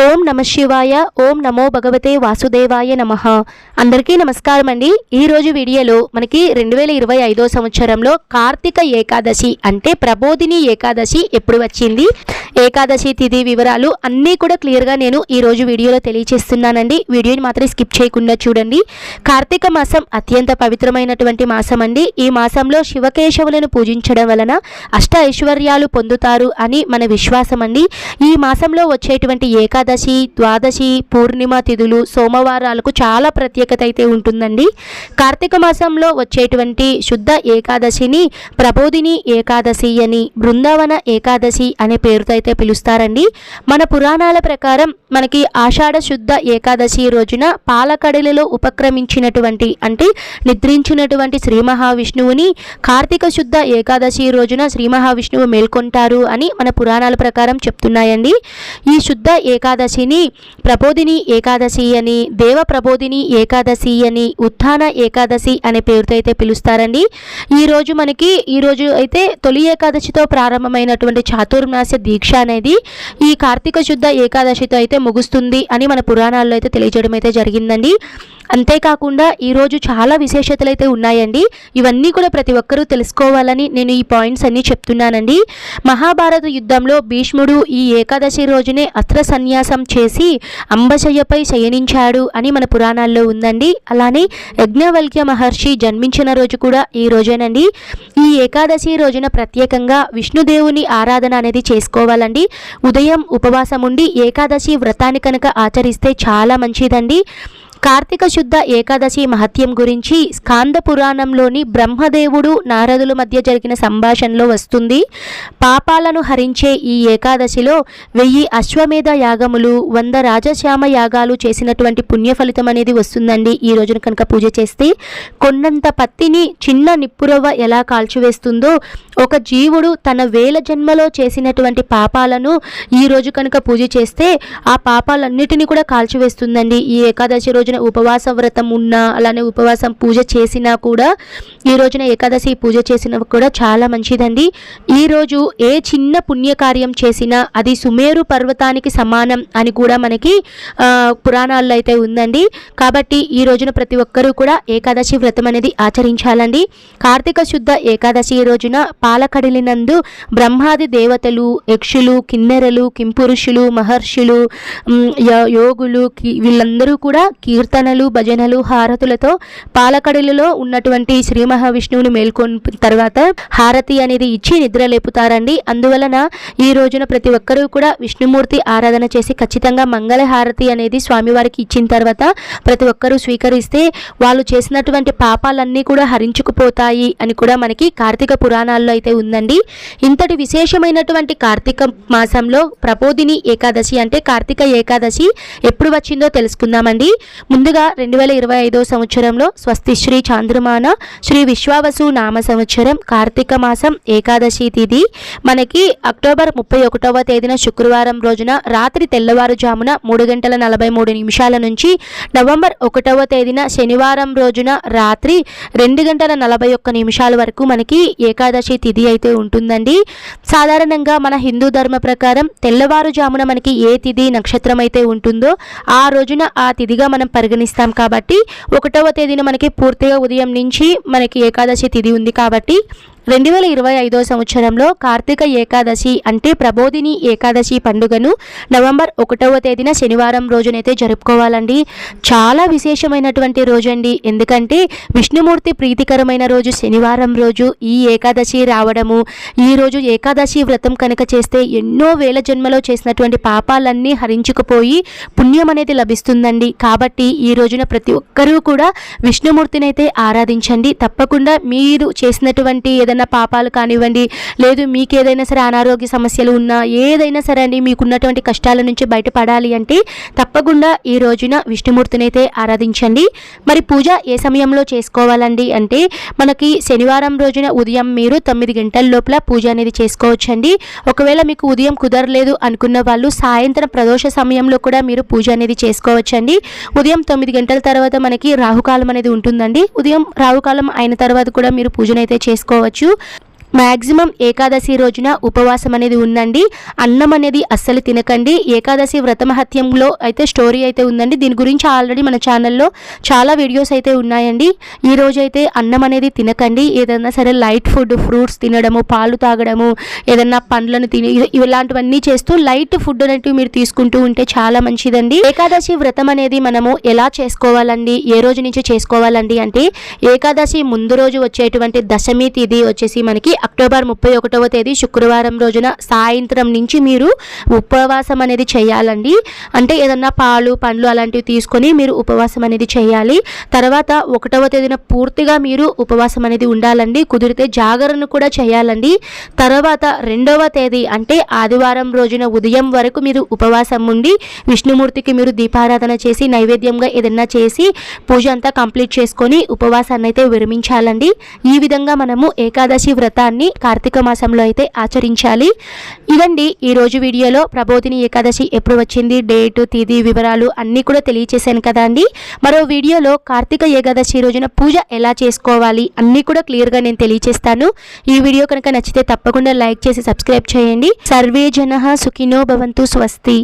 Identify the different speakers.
Speaker 1: ఓం నమ శివాయ. ఓం నమో భగవతే వాసుదేవాయ నమః. అందరికీ నమస్కారం అండి. ఈరోజు వీడియోలో మనకి 2025 సంవత్సరంలో కార్తీక ఏకాదశి అంటే ప్రబోధిని ఏకాదశి ఎప్పుడు వచ్చింది, ఏకాదశి తిథి వివరాలు అన్నీ కూడా క్లియర్గా నేను ఈరోజు వీడియోలో తెలియచేస్తున్నానండి. వీడియోని మాత్రం స్కిప్ చేయకుండా చూడండి. కార్తీక మాసం అత్యంత పవిత్రమైనటువంటి మాసం అండి. ఈ మాసంలో శివకేశవులను పూజించడం వలన అష్ట ఐశ్వర్యాలు పొందుతారు అని మన విశ్వాసం అండి. ఈ మాసంలో వచ్చేటువంటి ఏకాదశి, ద్వాదశి, పూర్ణిమ తిథులు, సోమవారాలకు చాలా ప్రత్యేకత అయితే ఉంటుందండి. కార్తీక మాసంలో వచ్చేటువంటి శుద్ధ ఏకాదశిని ప్రబోధిని ఏకాదశి అని, బృందావన ఏకాదశి అనే పేరుతో అయితే పిలుస్తారండి. మన పురాణాల ప్రకారం మనకి ఆషాఢ శుద్ధ ఏకాదశి రోజున పాలకడలిలో ఉపక్రమించినటువంటి అంటే నిద్రించినటువంటి శ్రీ మహావిష్ణువుని కార్తీక శుద్ధ ఏకాదశి రోజున శ్రీ మహావిష్ణువు మేల్కొంటారు అని మన పురాణాల ప్రకారం చెప్తున్నాయండి. ఈ శుద్ధ ఏకాదశిని ప్రబోధిని ఏకాదశి అని, దేవ ప్రబోధిని ఏకాదశి అని, ఉత్థాన ఏకాదశి అనే పేరుతో అయితే పిలుస్తారండి. ఈరోజు అయితే తొలి ఏకాదశితో ప్రారంభమైనటువంటి చాతుర్మాస దీక్ష అనేది ఈ కార్తీక శుద్ధ ఏకాదశితో అయితే ముగుస్తుంది అని మన పురాణాల్లో అయితే తెలియజేయడం అయితే జరిగిందండి. అంతేకాకుండా ఈరోజు చాలా విశేషతలు అయితే ఉన్నాయండి. ఇవన్నీ కూడా ప్రతి ఒక్కరూ తెలుసుకోవాలని నేను ఈ పాయింట్స్ అన్నీ చెప్తున్నానండి. మహాభారత యుద్ధంలో భీష్ముడు ఈ ఏకాదశి రోజునే అస్త్ర సన్యాసం చేసి అంబశయ్యపై శయనించాడు అని మన పురాణాల్లో ఉందండి. అలానే యజ్ఞవల్క్య మహర్షి జన్మించిన రోజు కూడా ఈ రోజేనండి. ఈ ఏకాదశి రోజున ప్రత్యేకంగా విష్ణుదేవుని ఆరాధన అనేది చేసుకోవాలండి. ఉదయం ఉపవాసం ఉండి ఏకాదశి వ్రతాన్ని కనుక ఆచరిస్తే చాలా మంచిదండి. కార్తీక శుద్ధ ఏకాదశి మహత్యం గురించి స్కాంద పురాణంలోని బ్రహ్మదేవుడు నారదుల మధ్య జరిగిన సంభాషణలో వస్తుంది. పాపాలను హరించే ఈ ఏకాదశిలో 1000 అశ్వమేధ యాగములు, 100 రాజశ్యామ యాగాలు చేసినటువంటి పుణ్య ఫలితం అనేది వస్తుందండి. ఈ రోజున కనుక పూజ చేస్తే కొన్నంత పత్తిని చిన్న నిప్పురవ్వ ఎలా కాల్చివేస్తుందో ఒక జీవుడు తన 1000 జన్మలో చేసినటువంటి పాపాలను ఈ రోజు కనుక పూజ చేస్తే ఆ పాపాలన్నిటినీ కూడా కాల్చివేస్తుందండి. ఈ ఏకాదశి రోజున ఉపవాస వ్రతం ఉన్నా, అలానే ఉపవాసం పూజ చేసినా కూడా ఈ రోజున ఏకాదశి పూజ చేసినా కూడా చాలా మంచిదండి. ఈరోజు ఏ చిన్న పుణ్యకార్యం చేసినా అది సుమేరు పర్వతానికి సమానం అని కూడా మనకి పురాణాల్లో అయితే ఉందండి. కాబట్టి ఈ రోజున ప్రతి ఒక్కరూ కూడా ఏకాదశి వ్రతం అనేది ఆచరించాలండి. కార్తీక శుద్ధ ఏకాదశి రోజున పాలకడిలినందు బ్రహ్మాది దేవతలు, యక్షులు, కిన్నెరలు, కింపురుషులు, మహర్షులు, యోగులు వీళ్ళందరూ కూడా కీర్తనలు, భజనలు, హారతులతో పాలకడలిలో ఉన్నటువంటి శ్రీ మహావిష్ణువుని మేల్కొన్న తర్వాత హారతి అనేది ఇచ్చి నిద్రలేపుతారండి. అందువలన ఈ రోజున ప్రతి ఒక్కరూ కూడా విష్ణుమూర్తి ఆరాధన చేసి ఖచ్చితంగా మంగళ హారతి అనేది స్వామివారికి ఇచ్చిన తర్వాత ప్రతి ఒక్కరూ స్వీకరిస్తే వాళ్ళు చేసినటువంటి పాపాలన్నీ కూడా హరించుకుపోతాయి అని కూడా మనకి కార్తీక పురాణాల్లో అయితే ఉందండి. ఇంతటి విశేషమైనటువంటి కార్తీక మాసంలో ప్రబోధిని ఏకాదశి అంటే కార్తీక ఏకాదశి ఎప్పుడు వచ్చిందో తెలుసుకుందామండి. ముందుగా 2025 సంవత్సరంలో స్వస్తిశ్రీ చాంద్రమాన శ్రీ విశ్వావసు నామ సంవత్సరం కార్తీక మాసం ఏకాదశి తిథి మనకి అక్టోబర్ 31వ తేదీన శుక్రవారం రోజున రాత్రి తెల్లవారుజామున 3:43 నుంచి నవంబర్ 1వ తేదీన శనివారం రోజున రాత్రి 2:41 వరకు మనకి ఏకాదశి తిథి అయితే ఉంటుందండి. సాధారణంగా మన హిందూ ధర్మ ప్రకారం తెల్లవారుజామున మనకి ఏ తిథి నక్షత్రం అయితే ఉంటుందో ఆ రోజున ఆ తిథిగా మనం పరిగణిస్తాం. కాబట్టి 1వ తేదీన మనకి పూర్తిగా ఉదయం నుంచి మనకి ఏకాదశి తిథి ఉంది. కాబట్టి 2025 సంవత్సరంలో కార్తీక ఏకాదశి అంటే ప్రబోధిని ఏకాదశి పండుగను నవంబర్ 1వ తేదీన శనివారం రోజునైతే జరుపుకోవాలండి. చాలా విశేషమైనటువంటి రోజు అండి. ఎందుకంటే విష్ణుమూర్తి ప్రీతికరమైన రోజు శనివారం రోజు ఈ ఏకాదశి రావడము, ఈ రోజు ఏకాదశి వ్రతం కనుక చేస్తే ఎన్నో వేల జన్మలో చేసినటువంటి పాపాలన్నీ హరించుకుపోయి పుణ్యం అనేది లభిస్తుందండి. కాబట్టి ఈ రోజున ప్రతి ఒక్కరూ కూడా విష్ణుమూర్తిని అయితే ఆరాధించండి. తప్పకుండా మీరు చేసినటువంటి ఏదైనా పాపాలు కానివ్వండి, లేదు మీకు ఏదైనా సరే అనారోగ్య సమస్యలు ఉన్నా, ఏదైనా సరే అండి మీకున్నటువంటి కష్టాల నుంచి బయటపడాలి అంటే తప్పకుండా ఈ రోజున విష్ణుమూర్తిని అయితే ఆరాధించండి. మరి పూజ ఏ సమయంలో చేసుకోవాలండి అంటే మనకి శనివారం రోజున ఉదయం మీరు 9 గంటల లోపల పూజ అనేది చేసుకోవచ్చండి. ఒకవేళ మీకు ఉదయం కుదరలేదు అనుకున్న వాళ్ళు సాయంత్రం ప్రదోష సమయంలో కూడా మీరు పూజ అనేది చేసుకోవచ్చండి. ఉదయం 9 గంటల తర్వాత మనకి రాహుకాలం అనేది ఉంటుందండి. ఉదయం రాహుకాలం అయిన తర్వాత కూడా మీరు పూజనైతే చేసుకోవచ్చు. మ్యాక్సిమం ఏకాదశి రోజున ఉపవాసం అనేది ఉందండి. అన్నం అనేది అస్సలు తినకండి. ఏకాదశి వ్రతమహత్యంలో అయితే స్టోరీ అయితే ఉందండి. దీని గురించి ఆల్రెడీ మన ఛానల్లో చాలా వీడియోస్ అయితే ఉన్నాయండి. ఈ రోజు అయితే అన్నం అనేది తినకండి. ఏదైనా సరే లైట్ ఫుడ్, ఫ్రూట్స్ తినడము, పాలు తాగడము, ఏదన్నా పండ్లను తిని ఇలాంటివన్నీ చేస్తూ లైట్ ఫుడ్ అనేవి మీరు తీసుకుంటూ ఉంటే చాలా మంచిదండి. ఏకాదశి వ్రతం అనేది మనము ఎలా చేసుకోవాలండి, ఏ రోజు నుంచి చేసుకోవాలండి అంటే ఏకాదశి ముందు రోజు వచ్చేటువంటి దశమి తిథి వచ్చేసి మనకి అక్టోబర్ 31వ తేదీ శుక్రవారం రోజున సాయంత్రం నుంచి మీరు ఉపవాసం అనేది చేయాలండి. అంటే ఏదన్నా పాలు, పండ్లు అలాంటివి తీసుకొని మీరు ఉపవాసం అనేది చేయాలి. తర్వాత 1వ తేదీన పూర్తిగా మీరు ఉపవాసం అనేది ఉండాలండి. కుదిరితే జాగరణ కూడా చేయాలండి. తర్వాత 2వ తేదీ అంటే ఆదివారం రోజున ఉదయం వరకు మీరు ఉపవాసం ఉండి విష్ణుమూర్తికి మీరు దీపారాధన చేసి నైవేద్యంగా ఏదన్నా చేసి పూజ అంతా కంప్లీట్ చేసుకొని ఉపవాసాన్ని అయితే విరమించాలండి. ఈ విధంగా మనము ఏకాదశి వ్రతాన్ని కార్తీక మాసంలో అయితే ఆచరించాలి. ఇదండి ఈరోజు వీడియోలో ప్రబోధిని ఏకాదశి ఎప్పుడు వచ్చింది, డేటు, తేదీ వివరాలు అన్నీ కూడా తెలియచేశాను కదా అండి. మరో వీడియోలో కార్తీక ఏకాదశి రోజున పూజ ఎలా చేసుకోవాలి అన్నీ కూడా క్లియర్గా నేను తెలియచేస్తాను. ఈ వీడియో కనుక నచ్చితే తప్పకుండా లైక్ చేసి సబ్స్క్రైబ్ చేయండి. సర్వే జనః సుఖినో భవంతు. స్వస్తి.